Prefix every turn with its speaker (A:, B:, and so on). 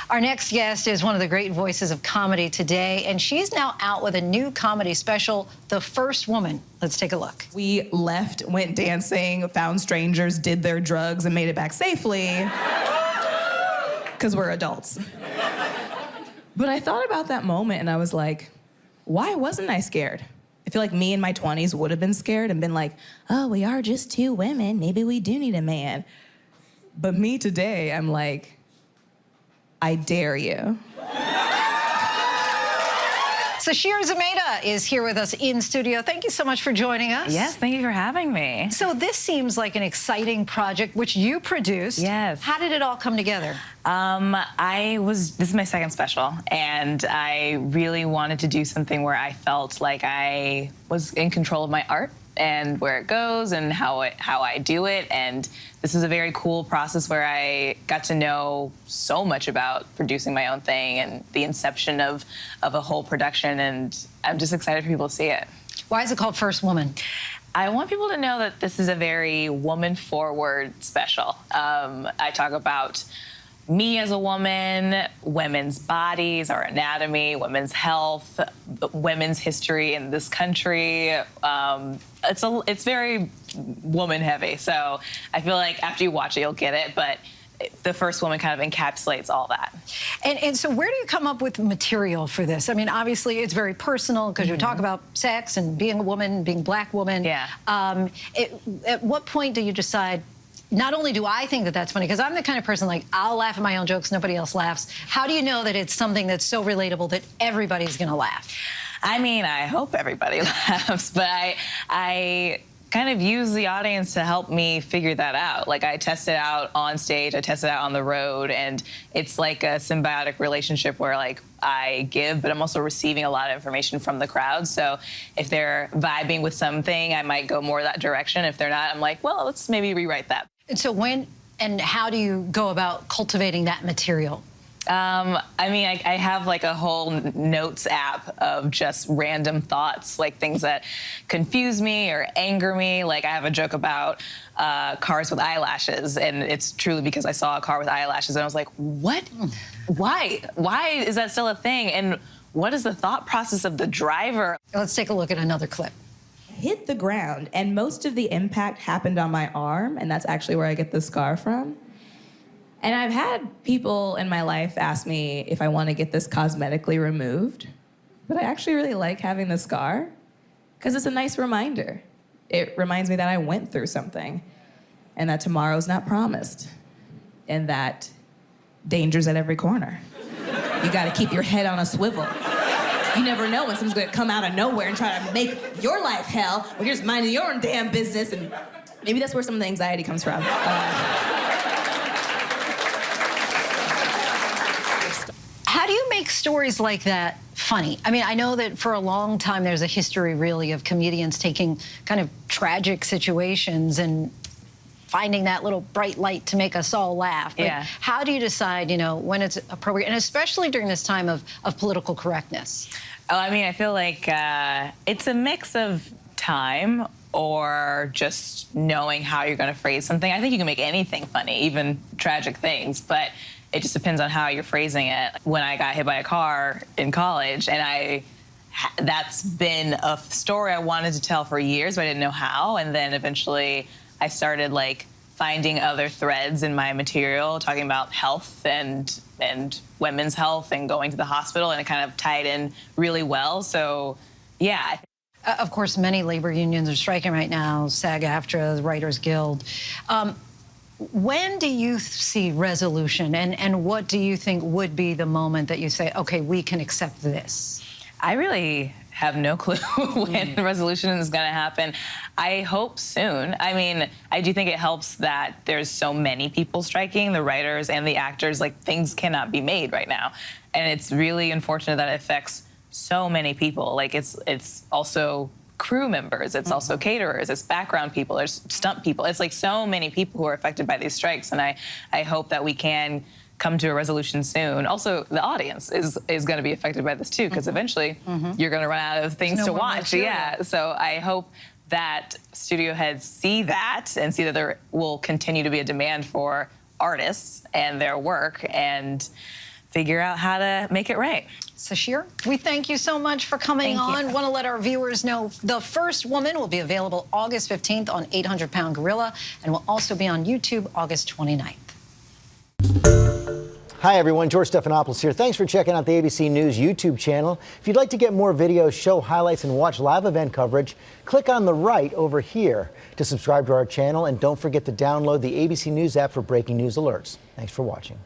A: Our next guest is one of the great voices of comedy today, and she's now out with a new comedy special, The First Woman. Let's take a look.
B: We left, went dancing, found strangers, did their drugs, and made it back safely because we're adults. But I thought about that moment, and I was like, why wasn't I scared? I feel like me in my 20s would have been scared and been like, oh, we are just two women. Maybe we do need a man. But me today, I'm like, I dare you.
A: Sasheer Zamata is here with us in studio. Thank you so much for joining us.
C: Yes, thank you for having me.
A: So this seems like an exciting project, which you produced.
C: Yes.
A: How did it all come together?
C: This is my second special, and I really wanted to do something where I felt like I was in control of my art and where it goes and how I do it. And this is a very cool process where I got to know so much about producing my own thing and the inception of a whole production, and I'm just excited for people to see it.
A: Why is it called First Woman?
C: I want people to know that this is a very woman-forward special. I talk about me as a woman, women's bodies, our anatomy, women's health, women's history in this country. It's very woman heavy, so I feel like after you watch it, you'll get it, but The First Woman kind of encapsulates all that.
A: And so where do you come up with material for this? I mean, obviously, it's very personal because you talk about sex and being a woman, being a Black woman.
C: Yeah.
A: At what point do you decide, not only do I think that that's funny, because I'm the kind of person, like, I'll laugh at my own jokes, nobody else laughs. How do you know that it's something that's so relatable that everybody's going to laugh?
C: I mean, I hope everybody laughs, but I kind of use the audience to help me figure that out. Like, I test it out on stage, I test it out on the road, and it's like a symbiotic relationship where, like, I give, but I'm also receiving a lot of information from the crowd. So if they're vibing with something, I might go more that direction. If they're not, I'm like, well, let's maybe rewrite that.
A: And so when and how do you go about cultivating that material?
C: I mean, I have like a whole notes app of just random thoughts, like things that confuse me or anger me. Like, I have a joke about cars with eyelashes, and it's truly because I saw a car with eyelashes and I was like, what? Why? Why is that still a thing? And what is the thought process of the driver?
A: Let's take a look at another clip.
B: Hit the ground, and most of the impact happened on my arm, and that's actually where I get the scar from. And I've had people in my life ask me if I want to get this cosmetically removed, but I actually really like having the scar because it's a nice reminder. It reminds me that I went through something and that tomorrow's not promised and that danger's at every corner. You got to keep your head on a swivel. You never know when someone's going to come out of nowhere and try to make your life hell when you're just minding your own damn business, and maybe that's where some of the anxiety comes from.
A: How do you make stories like that funny? I mean, I know that for a long time there's a history, really, of comedians taking kind of tragic situations and finding that little bright light to make us all laugh. But
C: yeah.
A: How do you decide, you know, when it's appropriate, and especially during this time of political correctness?
C: Oh, I mean, I feel like it's a mix of time or just knowing how you're going to phrase something. I think you can make anything funny, even tragic things, but it just depends on how you're phrasing it. When I got hit by a car in college, and that's been a story I wanted to tell for years, but I didn't know how, and then eventually I started, like, finding other threads in my material, talking about health and women's health and going to the hospital, and it kind of tied in really well. So, yeah.
A: Of course, many labor unions are striking right now, SAG-AFTRA, the Writers Guild. When do you see resolution, and what do you think would be the moment that you say, okay, we can accept this?
C: I really have no clue when the resolution is going to happen. I hope soon. I mean, I do think it helps that there's so many people striking, the writers and the actors. Like, things cannot be made right now. And it's really unfortunate that it affects so many people. Like, it's also crew members, it's also caterers, it's background people, there's stunt people. It's like so many people who are affected by these strikes, and I hope that we can come to a resolution soon. Also, the audience is going to be affected by this too, because eventually you're going to run out of things to watch. Yeah, so I hope that studio heads see that and see that there will continue to be a demand for artists and their work, and figure out how to make it right.
A: Sasheer, we thank you so much for coming
C: Thank
A: on.
C: you.
A: Want to let our viewers know The First Woman will be available August 15th on 800 Pound Gorilla and will also be on YouTube August 29th.
D: Hi, everyone. George Stephanopoulos here. Thanks for checking out the ABC News YouTube channel. If you'd like to get more videos, show highlights, and watch live event coverage, click on the right over here to subscribe to our channel. And don't forget to download the ABC News app for breaking news alerts. Thanks for watching.